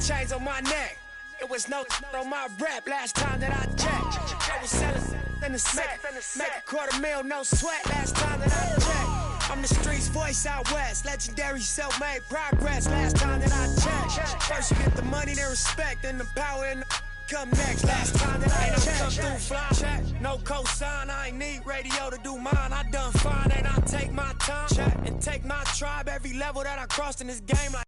chains on my neck. It was no on my rep last time that I checked. I was selling in the set. Make $250,000, no sweat last time that I checked. I'm the streets voice out west. Legendary self-made progress last time that I checked. First you get the money, then respect, then the power and the come next. Last time that I checked. Come through fly. No cosign, I ain't need radio to do mine. I done fine and I take my time. And take my tribe every level that I crossed in this game. Like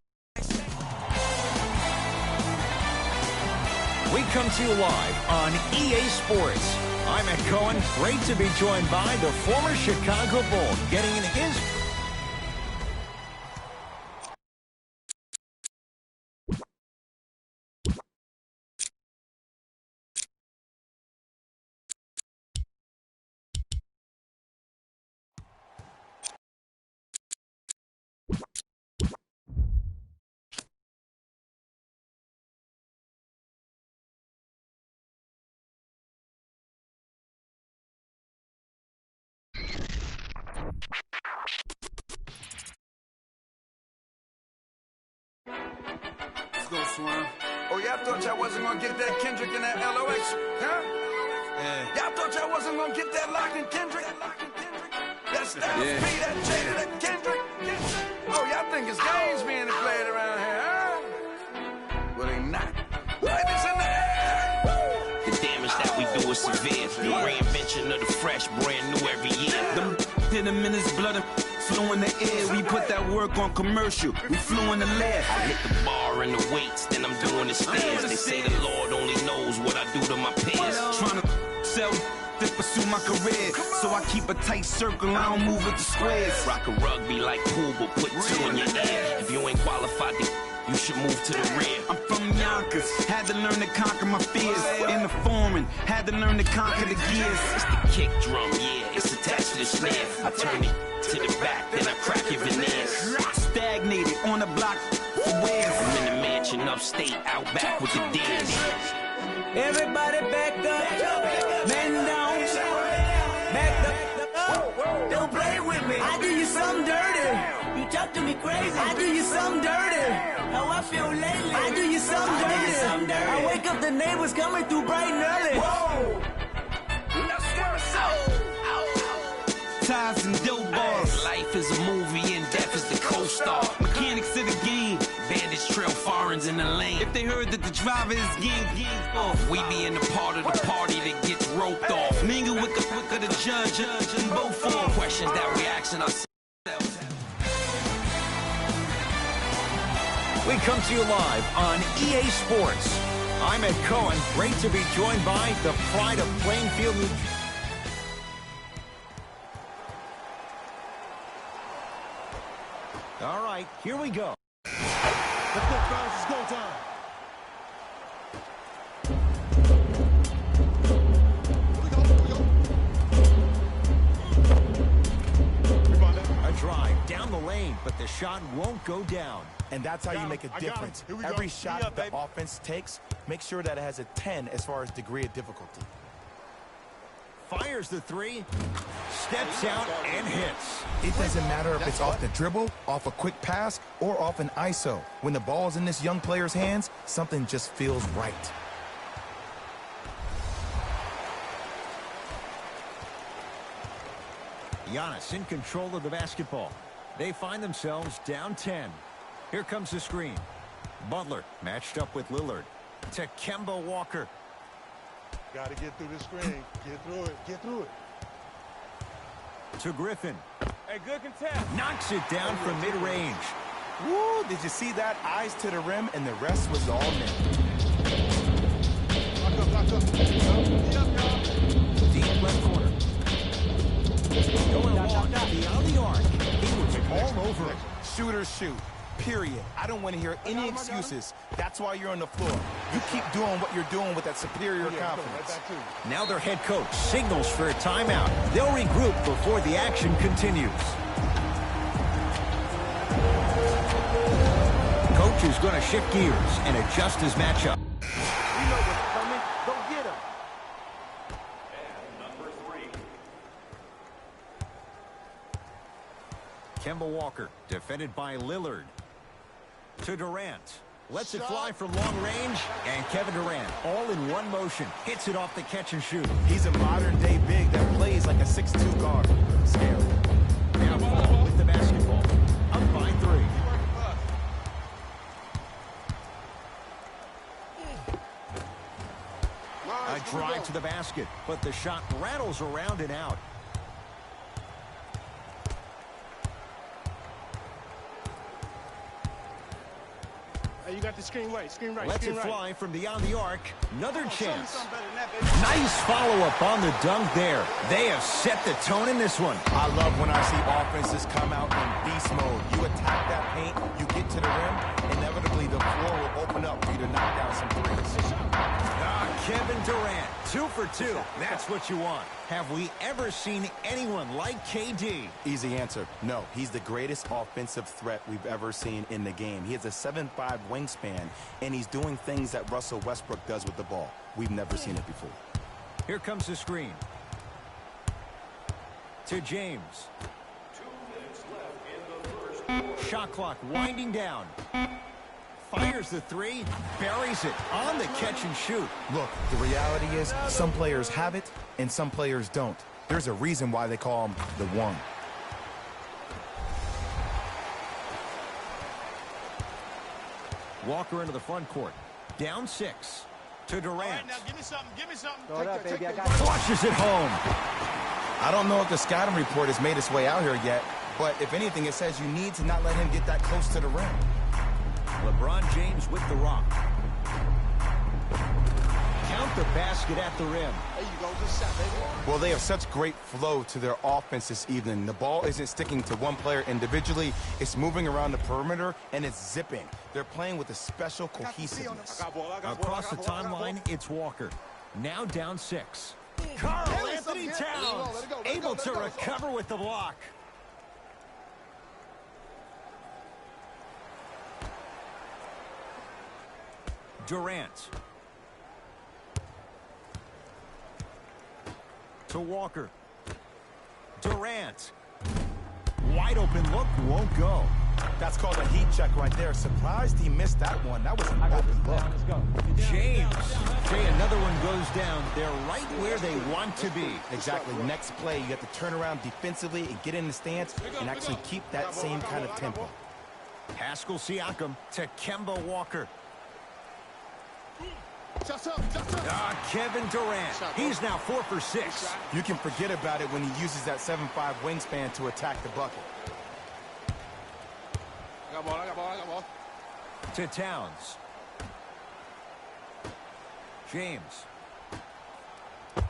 we come to you live on EA Sports. I'm Ed Cohen. Great to be joined by the former Chicago Bull, getting in his... Let's go, Swan. Oh, y'all thought y'all wasn't gonna get that Kendrick and that LOX, huh? Yeah. Y'all thought y'all wasn't gonna get that Lock and Kendrick? That Styles P, that Jada, that Kendrick? Oh, y'all think it's games being played around here, huh? Well, they not. Right, it's in the air. The damage that we do is severe. The reinvention of the fresh, brand new every year. Them hit him in his blood and flew in the air. We put that work on commercial. We flew in the lab. I hit the bar and the weights, then I'm doing the stairs. They say the Lord only knows what I do to my peers. Trying to sell to pursue my career. So I keep a tight circle, I don't move with the squares. Rock a rugby like pool, but put two in your ear. If you ain't qualified, you should move to the rear. I'm from Yonkers, had to learn to conquer my fears. In the foreign, had to learn to conquer the gears. It's the kick drum, yeah, it's attached to the snare. I turn it to the back, then I crack your veneers. Stagnated on the block for years. I'm in the mansion upstate, out back with the deers. Everybody back up, man down, back up. Don't play with me. I do you something dirty. You talk to me crazy. I do you something dirty. How I feel lately. I do you something dirty. I wake up the neighbors coming through bright and early. Whoa. Ties and dope bars. Life is a movie and death is the co-star. Mechanics of the game. Bandits trail foreigns in the lane. If they heard that the driver is gang off, we be in the part of the party that gets roped off. Mingle with the quick of the judge and both for questions that we asking ourselves. We come to you live on EA Sports. I'm Ed Cohen. Great to be joined by the pride of Plainfield, New Jersey. All right, here we go. Let's go, fellas. It's go time. A drive down the lane, but the shot won't go down. And that's how you make a difference. Every shot the offense takes, make sure that it has a 10 as far as degree of difficulty. Fires the three, steps out, and hits. It doesn't matter if it's off the dribble, off a quick pass, or off an ISO. When the ball's in this young player's hands, something just feels right. Giannis in control of the basketball. They find themselves down 10. Here comes the screen. Butler matched up with Lillard. To Kemba Walker. Got to get through the screen. Get through it. Get through it. To Griffin. Hey, good contest. Knocks it down from mid-range. Woo! Did you see that? Eyes to the rim, and the rest was all net. Lock up. Deep left corner. Going long beyond the arc. He was all over it. Shooters shoot. Period. I don't want to hear any excuses. That's why you're on the floor. You keep doing what you're doing with that superior confidence. Now their head coach signals for a timeout. They'll regroup before the action continues. Coach is going to shift gears and adjust his matchup. You know what's coming. Go get him. And number 3. Kemba Walker, defended by Lillard. To Durant. Lets it fly from long range, and Kevin Durant, all in one motion, hits it off the catch and shoot. He's a modern-day big that plays like a 6'2 guard. Scary. Now Paul with the basketball. Up by 3. A drive to the basket, but the shot rattles around and out. Hey, you got the screen right. Screen right. Lets screen it right. fly from beyond the arc. Another chance. Nice follow-up on the dunk there. They have set the tone in this one. I love when I see offenses come out in beast mode. You attack that paint, you get to the rim, inevitably the floor will open up for you to knock down some threes. Kevin Durant, 2 for 2. That's what you want. Have we ever seen anyone like KD? Easy answer. No, he's the greatest offensive threat we've ever seen in the game. He has a 7'5" wingspan, and he's doing things that Russell Westbrook does with the ball. We've never seen it before. Here comes the screen. To James. Shot clock winding down. Fires the 3, buries it on the catch and shoot. Look, the reality is some players have it and some players don't. There's a reason why they call him the one. Walker into the front court. Down 6 to Durant. All right, now give me something. Give me something. Throw it up, baby. I got Flushes it home. I don't know if the scouting report has made its way out here yet, but if anything, it says you need to not let him get that close to the rim. LeBron James with the rock. Count the basket at the rim. There you go. Good shot, baby. Well, they have such great flow to their offense this evening. The ball isn't sticking to one player individually. It's moving around the perimeter, and it's zipping. They're playing with a special cohesiveness. Across the timeline, it's Walker. Now down 6. Karl Anthony Towns able to recover with the block. Durant. To Walker. Durant. Wide open look, won't go. That's called a heat check right there. Surprised he missed that one. That was an open look. Let's go. James. Jay, another one goes down. They're right where they want to be. Exactly. Next play, you have to turn around defensively and get in the stance and actually keep that same kind of tempo. Pascal Siakam to Kemba Walker. Kevin Durant. He's now 4 for 6. You can forget about it when he uses that 7'5" wingspan to attack the bucket. I got ball. To Towns. James.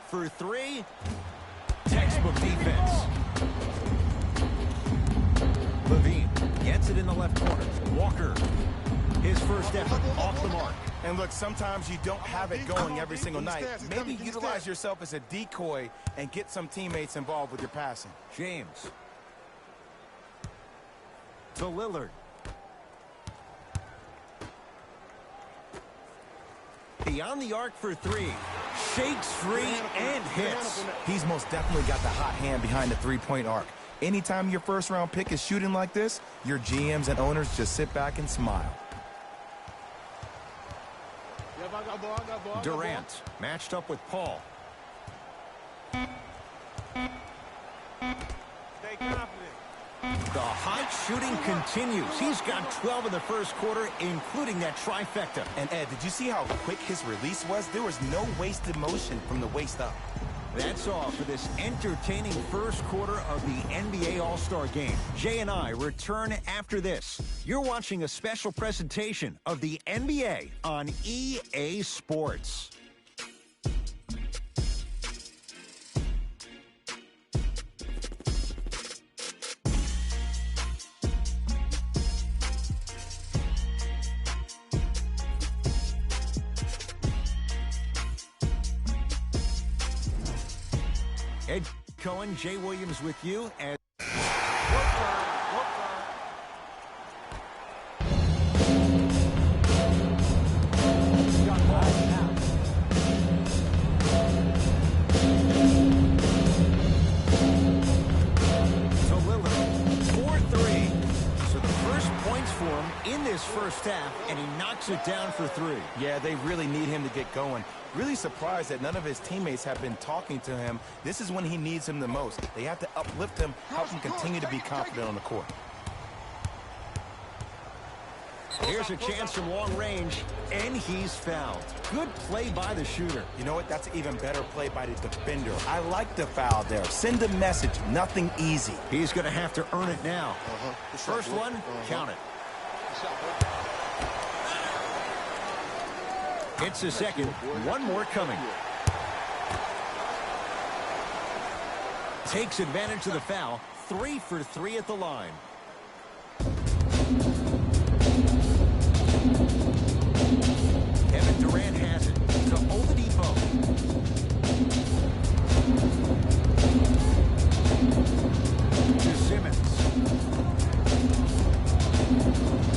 For 3. Textbook defense. Levine gets it in the left corner. Walker. His first effort off the mark. And look, sometimes you don't have it going every single night. Maybe utilize yourself as a decoy and get some teammates involved with your passing. James. To Lillard. Beyond the arc for 3. Shakes free and hits. He's most definitely got the hot hand behind the three-point arc. Anytime your first-round pick is shooting like this, your GMs and owners just sit back and smile. Durant matched up with Paul. Stay confident. The hot shooting continues. He's got 12 in the first quarter, including that trifecta. And Ed, did you see how quick his release was? There was no wasted motion from the waist up. That's all for this entertaining first quarter of the NBA All-Star Game. Jay and I return after this. You're watching a special presentation of the NBA on EA Sports. Ed Cohen, Jay Williams with you as Lillard, 4-3. So the first points for him in this first half, and he knocks it down for 3. Yeah, they really need him to get going. Really surprised that none of his teammates have been talking to him. This is when he needs him the most. They have to uplift him, help him continue to be confident on the court. Here's a chance from long range, and he's fouled. Good play by the shooter. You know what? That's an even better play by the defender. I like the foul there. Send a message. Nothing easy. He's going to have to earn it now. First one, count it. It's a second. One more coming. Takes advantage of the foul. 3 for 3 at the line. Kevin Durant has it to Oladipo. To Simmons.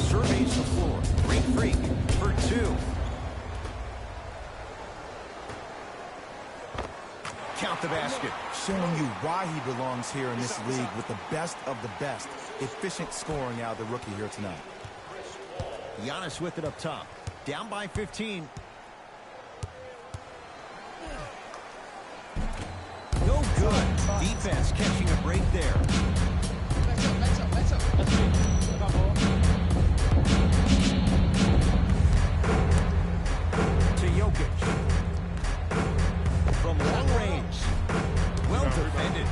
Surveys the floor. Freak for 2. Count the basket. Showing you why he belongs here in this league with the best of the best. Efficient scoring out of the rookie here tonight. Giannis with it up top. Down by 15. No good. Defense catching a break there. To Jokic. From long range. Well defended.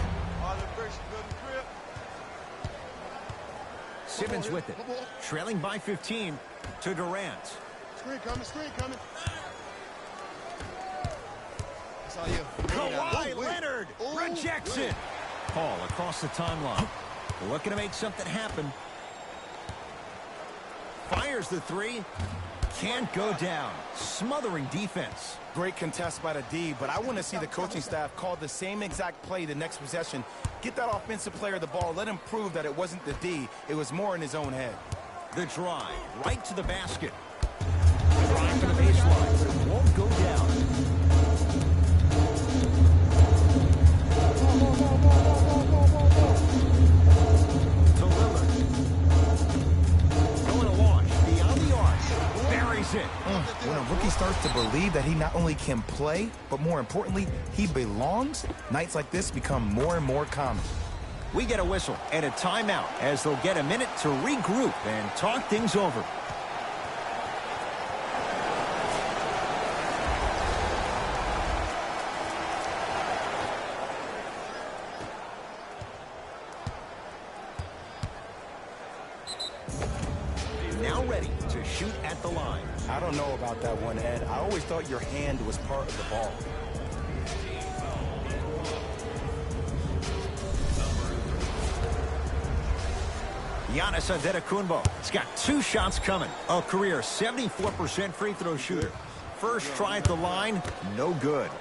Simmons with it. Trailing by 15 to Durant. Screen coming. That's all you. Kawhi Leonard rejects it. Paul across the timeline. Looking to make something happen. Fires the 3. Can't go down. Smothering defense. Great contest by the D, but I want to see the coaching staff call the same exact play the next possession. Get that offensive player the ball. Let him prove that it wasn't the D. It was more in his own head. The drive. Right to the basket. Drive to the baseline, but it won't go down. To Lillard. Going to launch beyond the arc. Buries it. When a rookie starts to believe that he not only can play, but more importantly, he belongs, nights like this become more and more common. We get a whistle and a timeout as they'll get a minute to regroup and talk things over. Now ready to shoot at the line. I don't know about that one, Ed. I always thought your hand was part of the ball. Giannis Antetokounmpo. He's got 2 shots coming. A career 74% free throw shooter. First try at the line, no good.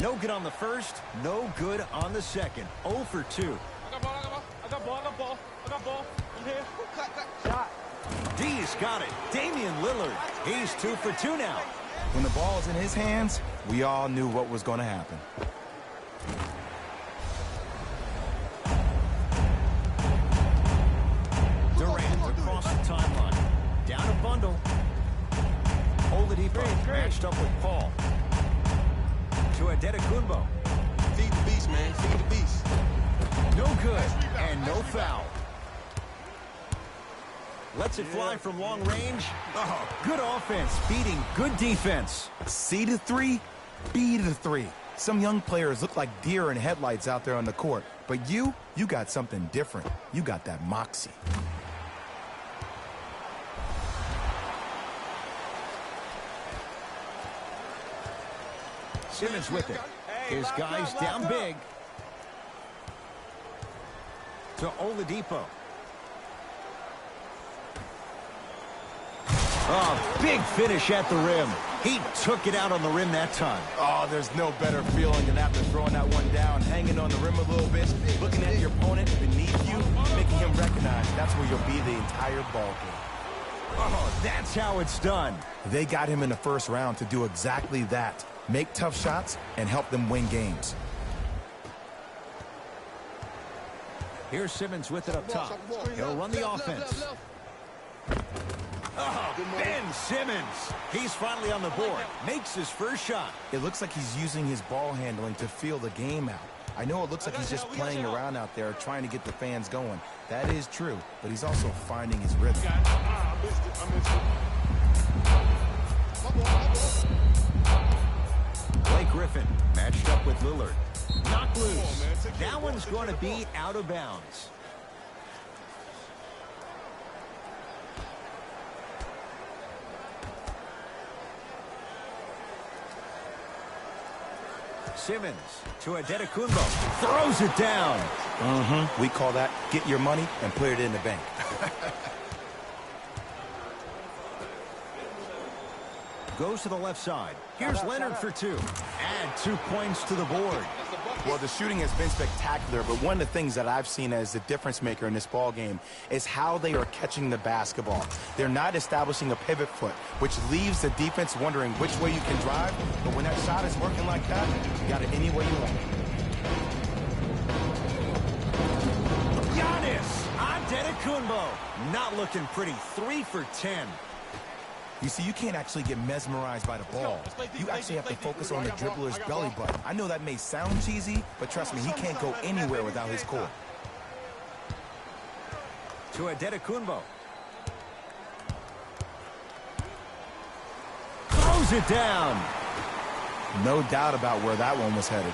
No good on the first, no good on the second. 0 for 2. I got ball. I'm here. Shot. D's got it. Damian Lillard. He's 2 for 2 now. When the ball's in his hands, we all knew what was going to happen. Durant across the timeline. Down a bundle. Oladipo matched up with Paul. To Antetokounmpo. Feed the beast, man. Feed the beast. No good and no foul. Lets it fly from long range. Oh, good offense beating good defense. C to 3, B to 3. Some young players look like deer in headlights out there on the court. But you got something different. You got that moxie. Simmons with it. His guys down big. To Oladipo. Oh, big finish at the rim. He took it out on the rim that time. Oh, there's no better feeling than after throwing that one down, hanging on the rim a little bit, looking at your opponent beneath you, making him recognize that's where you'll be the entire ball game. Oh, that's how it's done. They got him in the first round to do exactly that. Make tough shots and help them win games. Here's Simmons with it up top. He'll run the offense. Ben Simmons. He's finally on the board. Makes his first shot. It looks like he's using his ball handling to feel the game out. I know it looks like he's just playing around out there trying to get the fans going. That is true, but he's also finding his rhythm. Blake Griffin matched up with Lillard. Knocked loose. That one's going to be out of bounds. Simmons to Adetokunbo. Throws it down. We call that get your money and put it in the bank. Goes to the left side. Here's Leonard for two. Add 2 points to the board. Well, the shooting has been spectacular, but one of the things that I've seen as the difference maker in this ball game is how they are catching the basketball. They're not establishing a pivot foot, which leaves the defense wondering which way you can drive, but when that shot is working like that, you got it any way you want. Giannis Antetokounmpo. Not looking pretty. 3 for 10. You see, you can't actually get mesmerized by the ball. You actually have to focus on the dribbler's belly button. I know that may sound cheesy, but trust me, he can't go anywhere without his core. To Adetokunbo. Throws it down. No doubt about where that one was headed.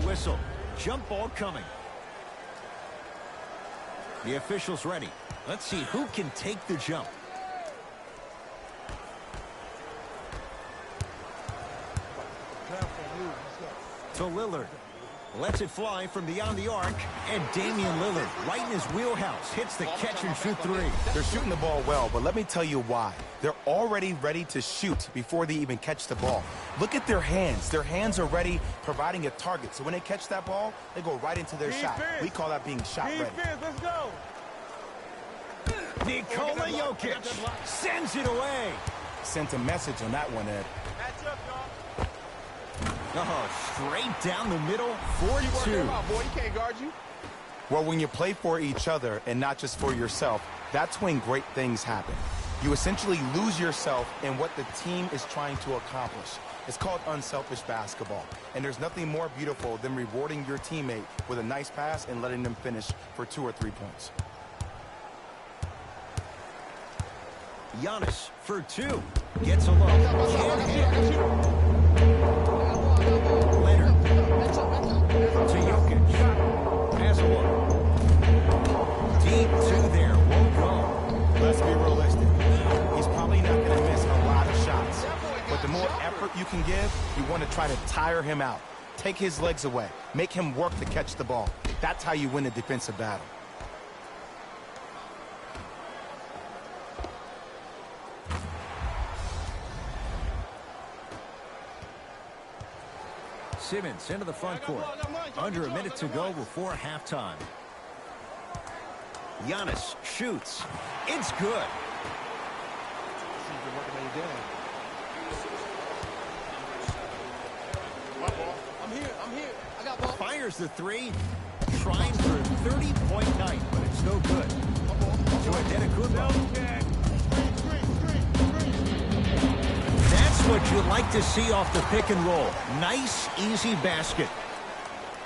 Whistle. Jump ball coming. The official's ready. Let's see who can take the jump. To Lillard. Lets it fly from beyond the arc. And Damian Lillard, right in his wheelhouse, hits the catch-and-shoot three. They're shooting the ball well, but let me tell you why. They're already ready to shoot before they even catch the ball. Look at their hands. Their hands are ready, providing a target. So when they catch that ball, they go right into their shot. We call that being shot ready. Let's go. Nikola Jokic sends it away. Sent a message on that one, Ed. Match up, y'all. Oh, straight down the middle, 4-2. Boy, he can't guard you. Well, when you play for each other and not just for yourself, that's when great things happen. You essentially lose yourself in what the team is trying to accomplish. It's called unselfish basketball. And there's nothing more beautiful than rewarding your teammate with a nice pass and letting them finish for 2 or 3 points. Giannis for 2. Gets a look. Leonard to Jokic. Has a look. Deep 2 there. Won't go. Let's be realistic. He's probably not going to miss a lot of shots. But the more effort you can give, you want to try to tire him out. Take his legs away. Make him work to catch the ball. That's how you win a defensive battle. Simmons into the front court. Under a minute to go before halftime. Giannis shoots. It's good. I'm here. I got ball. Fires the 3. Trying for a 30-point night, but it's no good. To Adetokunbo. That's what you like to see off the pick and roll. Nice, easy basket.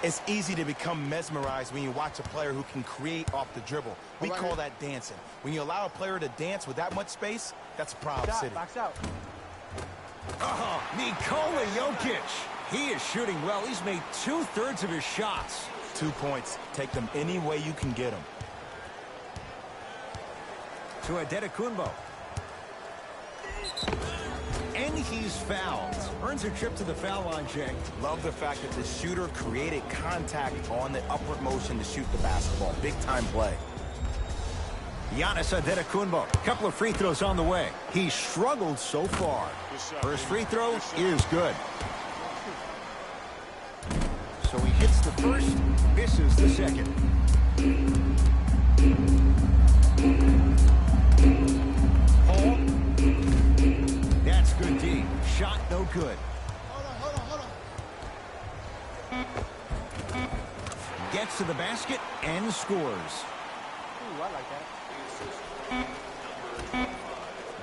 It's easy to become mesmerized when you watch a player who can create off the dribble. We call that dancing. When you allow a player to dance with that much space, that's Proud City. Box out. Nikola Jokic. He is shooting well. He's made 2/3 of his shots. 2 points. Take them any way you can get them. To Adetokunbo. And he's fouled. Earns a trip to the foul line, Jay. Love the fact that the shooter created contact on the upward motion to shoot the basketball. Big time play. Giannis Antetokounmpo. Couple of free throws on the way. He struggled so far. First free throw is good. So he hits the first, misses the second. Paul. That's good D. Shot no good. Gets to the basket and scores. Ooh, I like that.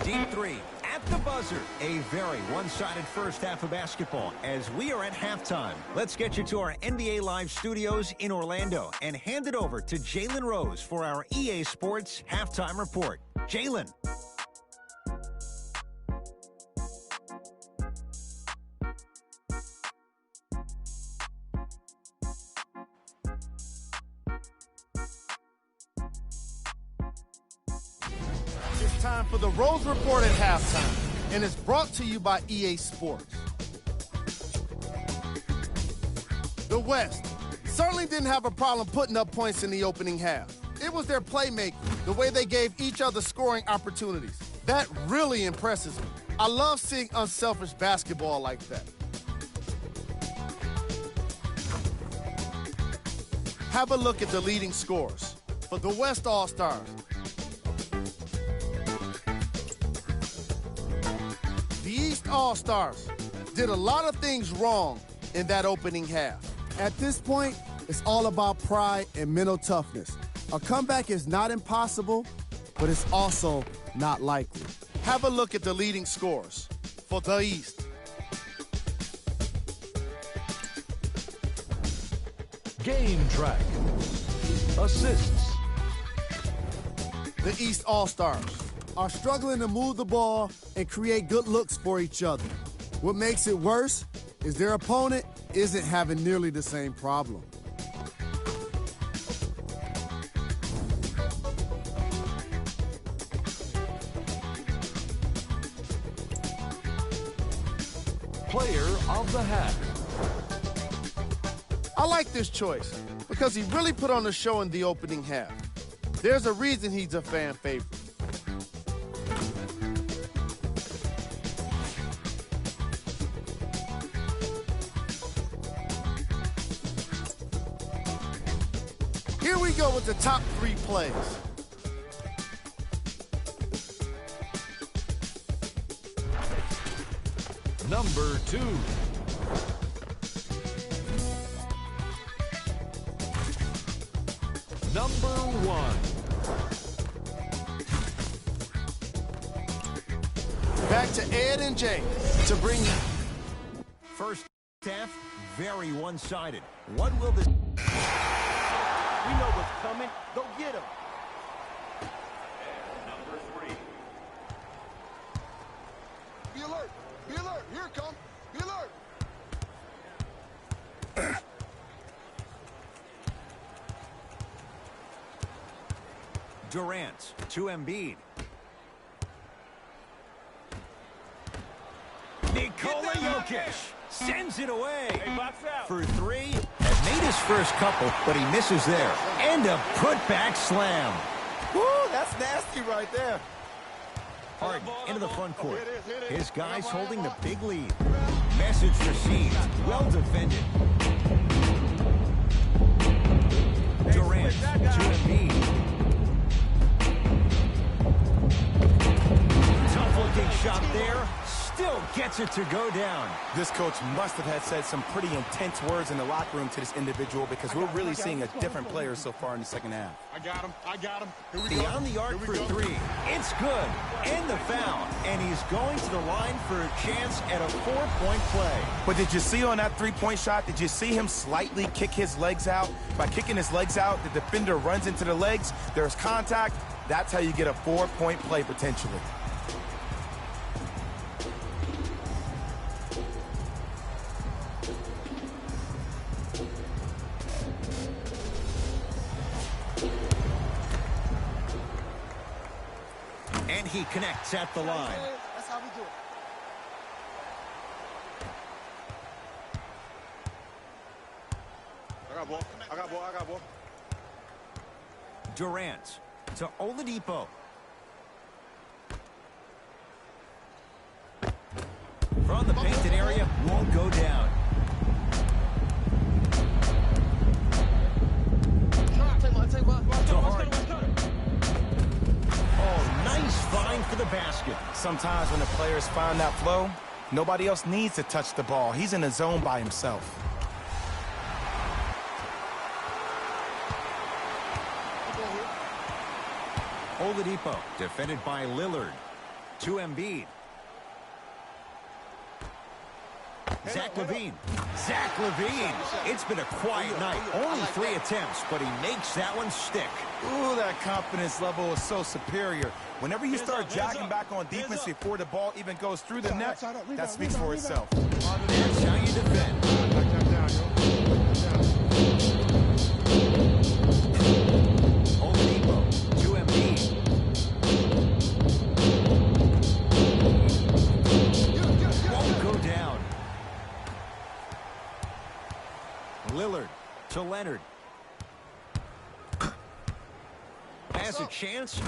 Deep three at the buzzer. A very one-sided first half of basketball as we are at halftime. Let's get you to our NBA Live studios in Orlando and hand it over to Jalen Rose for our EA Sports halftime report. Jalen. It's time for the Rose Report at halftime, and it's brought to you by EA Sports. The West certainly didn't have a problem putting up points in the opening half. It was their playmaking, the way they gave each other scoring opportunities. That really impresses me. I love seeing unselfish basketball like that. Have a look at the leading scorers for the West All-Stars. The East All-Stars did a lot of things wrong in that opening half. At this point, it's all about pride and mental toughness. A comeback is not impossible, but it's also not likely. Have a look at the leading scorers for the East. Game track. Assists. The East All-Stars are struggling to move the ball and create good looks for each other. What makes it worse is their opponent isn't having nearly the same problem. Player of the half. I like this choice because he really put on a show in the opening half. There's a reason he's a fan favorite. Here we go with the top 3 plays. Number 2. Number 1. Back to Ed and Jay to bring you. First half, very one-sided. What will this... We know what's coming. Go get him. Number 3. Be alert. Be alert. Here it comes. Be alert. Durant to Embiid. Nikola Jokic sends it away. Hey, box out. For 3. Had made his first couple, but he misses there. And a putback slam. Woo, that's nasty right there. Harden into the front court. His guys holding the big lead. Message received. Well defended. Durant to Embiid. Tough-looking shot there. Still gets it to go down. This coach must have had said some pretty intense words in the locker room to this individual because we're really seeing a different player so far in the second half. I got him. I got him. Here we go. Beyond the arc for 3. It's good. And the foul. And he's going to the line for a chance at a 4-point play. But did you see on that 3-point shot, did you see him slightly kick his legs out? By kicking his legs out, the defender runs into the legs. There's contact. That's how you get a 4-point play potentially. And he connects at the line. That's how we do it. I got ball. I got ball. I got ball. Durant to Oladipo. From the painted area, won't go down. To Harden. Oh, nice find for the basket. Sometimes when the players find that flow, nobody else needs to touch the ball. He's in the zone by himself. Oladipo, defended by Lillard. To Embiid. Zach LaVine. Zach LaVine. It's been a quiet night. Only 3 attempts, but he makes that one stick. Ooh, that confidence level is so superior. Whenever you start jacking back on defense before the ball even goes through the net, that speaks for itself. That's how you defend. Oladipo to Embiid. Won't go down. Lillard to Leonard. Has a chance.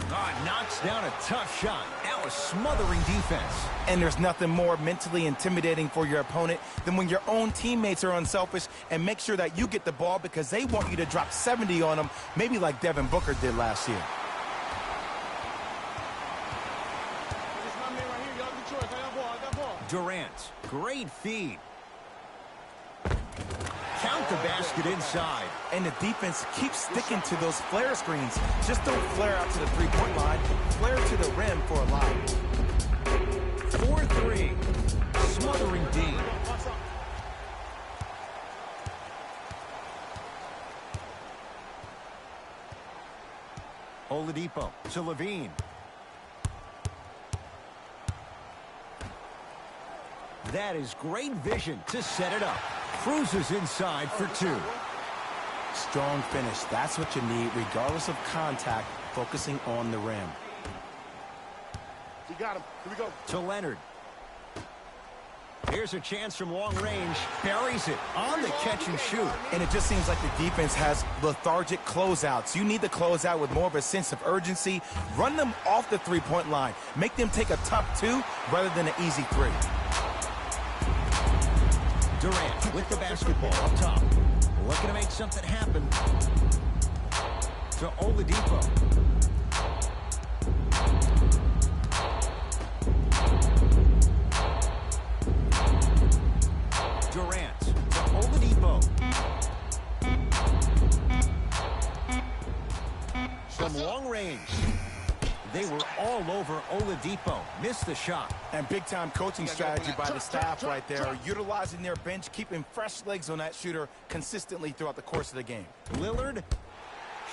Knocks down a tough shot. That was smothering defense. And there's nothing more mentally intimidating for your opponent than when your own teammates are unselfish and make sure that you get the ball because they want you to drop 70 on them, maybe like Devin Booker did last year. Durant, great feed. Count the basket inside. And the defense keeps sticking to those flare screens. Just don't flare out to the three-point line. Flare to the rim for a line. 4-3. Smothering D. Oladipo to LaVine. That is great vision to set it up. Cruises inside for 2. Strong finish. That's what you need, regardless of contact, focusing on the rim. You got him. Here we go. To Leonard. Here's a chance from long range. Buries it on the catch and shoot. And it just seems like the defense has lethargic closeouts. You need to close out with more of a sense of urgency. Run them off the three-point line. Make them take a tough 2 rather than an easy 3. Durant with the basketball up top. Looking to make something happen. To Oladipo. Durant to Oladipo. From long range. They were all over Oladipo. Missed the shot. And big-time coaching strategy by the staff right there. Utilizing their bench, keeping fresh legs on that shooter consistently throughout the course of the game. Lillard.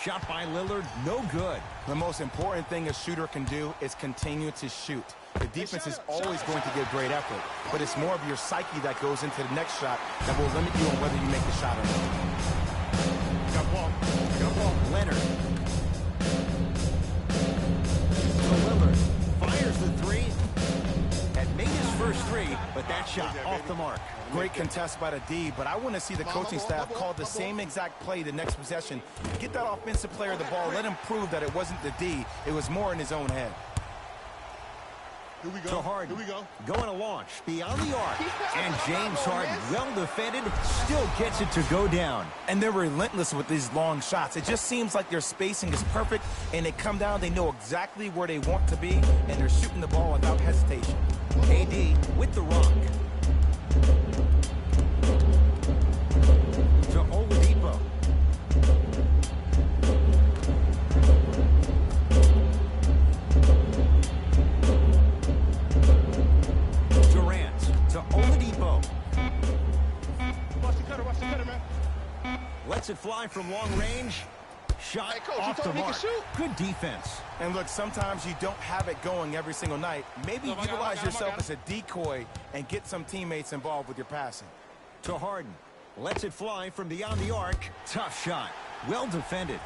Shot by Lillard. No good. The most important thing a shooter can do is continue to shoot. The defense is always going to give great effort, but it's more of your psyche that goes into the next shot that will limit you on whether you make the shot or not. Got ball. Got ball. Leonard. Lillard fires the 3. Had made his first 3, but that shot off the mark. Great contest by the D, but I want to see the coaching staff call the same exact play the next possession. Get that offensive player the ball. Let him prove that it wasn't the D. It was more in his own head. Here we go. To Harden. Here we go. Going to launch beyond the arc. And James Harden, well defended, still gets it to go down. And they're relentless with these long shots. It just seems like their spacing is perfect, and they come down, they know exactly where they want to be, and they're shooting the ball without hesitation. KD with the rock. To Oladipo. Durant to Oladipo. Watch the cutter, man. Lets it fly from long range. Shot Hey, Coach, off you the told me he mark. could shoot. Good defense. And look, sometimes you don't have it going every single night. Maybe I got utilize him. yourself as a decoy and get some teammates involved with your passing. To Harden. Lets it fly from beyond the arc. Tough shot. Well defended.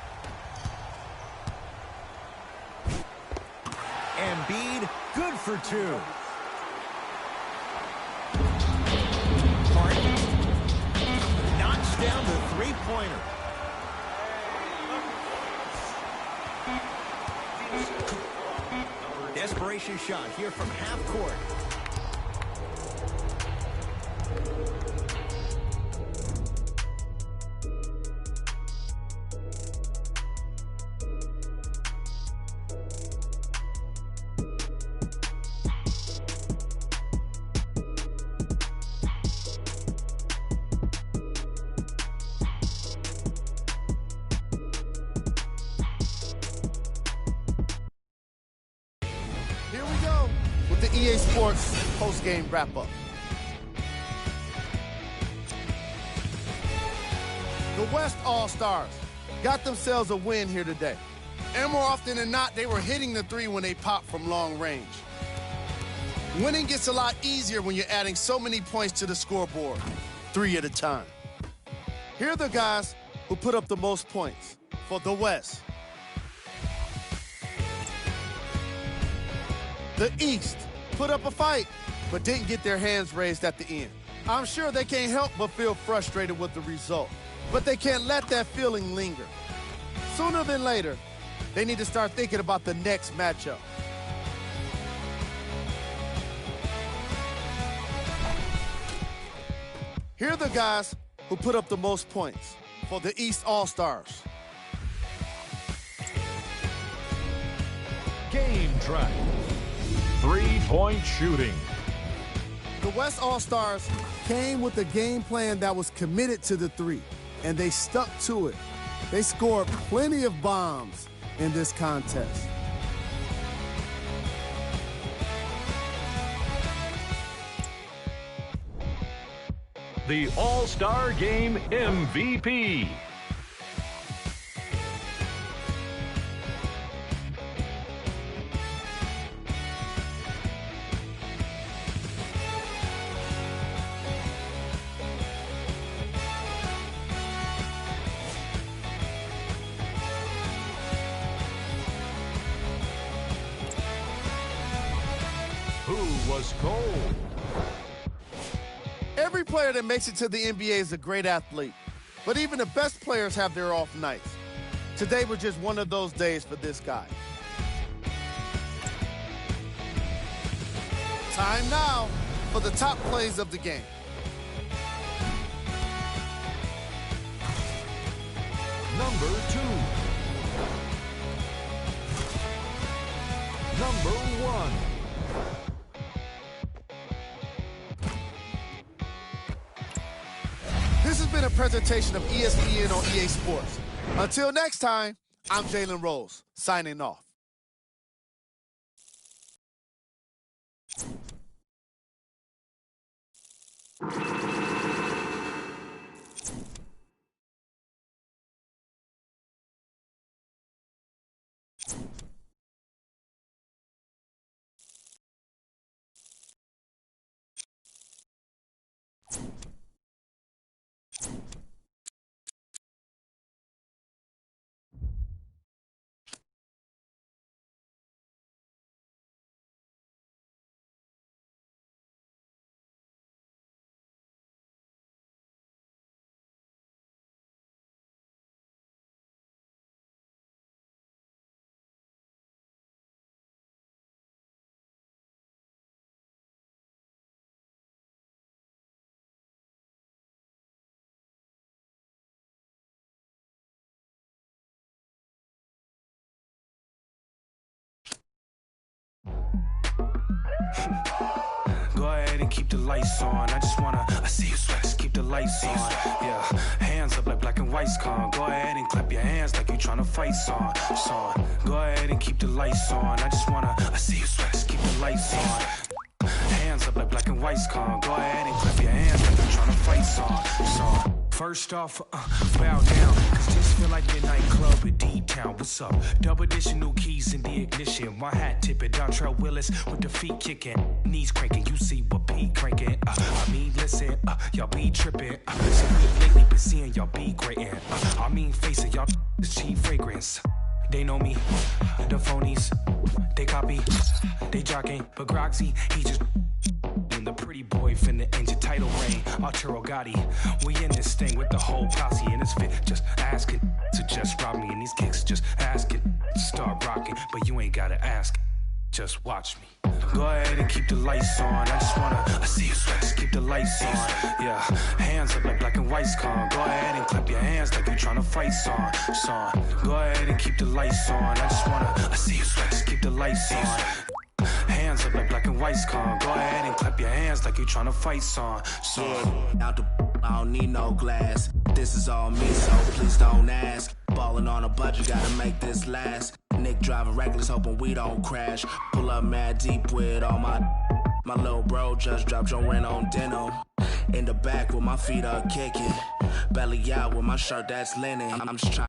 Embiid, good for 2. Harden knocks down the three-pointer. Desperation shot here from half court. EA Sports post-game wrap-up. The West All-Stars got themselves a win here today. And more often than not, they were hitting the three when they popped from long range. Winning gets a lot easier when you're adding so many points to the scoreboard, 3 at a time. Here are the guys who put up the most points for the West. The East put up a fight, but didn't get their hands raised at the end. I'm sure they can't help but feel frustrated with the result, but they can't let that feeling linger. Sooner than later, they need to start thinking about the next matchup. Here are the guys who put up the most points for the East All-Stars. Game track. 3-point shooting. The West All-Stars came with a game plan that was committed to the three, and they stuck to it. They scored plenty of bombs in this contest. The All-Star Game MVP. Who was cold? Every player that makes it to the NBA is a great athlete, but even the best players have their off nights. Today was just one of those days for this guy. Time now for the top plays of the game. Number 2. Number 1. This has been a presentation of ESPN on EA Sports. Until next time, I'm Jalen Rose, signing off. Go ahead and keep the lights on. I see you sweat, just keep the lights on. Yeah, hands up like black and white's con. Go ahead and clap your hands like you tryna fight son. Go ahead and keep the lights on. I see you sweat, just keep the lights on. Hands up like black and white's con. Go ahead and clap your hands like you tryna fight son. First off, bow down, cause this feel like midnight club in D-Town. What's up? Double additional keys in the ignition. My hat tipping, Dontrell Willis with the feet kicking. Knees cranking, you see what Pete cranking. Listen, y'all be tripping. So lately been seeing y'all be grating. Facing y'all the cheap fragrance. They know me, the phonies, they copy, they jocking. But Groxy, he just the pretty boy finna end your title reign. Arturo Gotti, we in this thing with the whole posse in his fit. Just asking to just rob me, and these kicks just asking to start rocking. But you ain't gotta ask, just watch me. Go ahead and keep the lights on. I see you sweat, just keep the lights on. Yeah, hands up like black and white's con. Go ahead and clap your hands like you tryna fight son. Go ahead and keep the lights on. I see you sweat, just keep the lights on. Hands up like black and white's con. Go ahead and clap your hands like you tryna fight son. Out the I don't need no glass. This is all me, so please don't ask. Ballin' on a budget, gotta make this last. Nick driving reckless, hoping we don't crash. Pull up mad deep with all my My little bro just dropped your rent on denim. In the back with my feet up kicking. Belly out with my shirt that's linen. I'm just trying.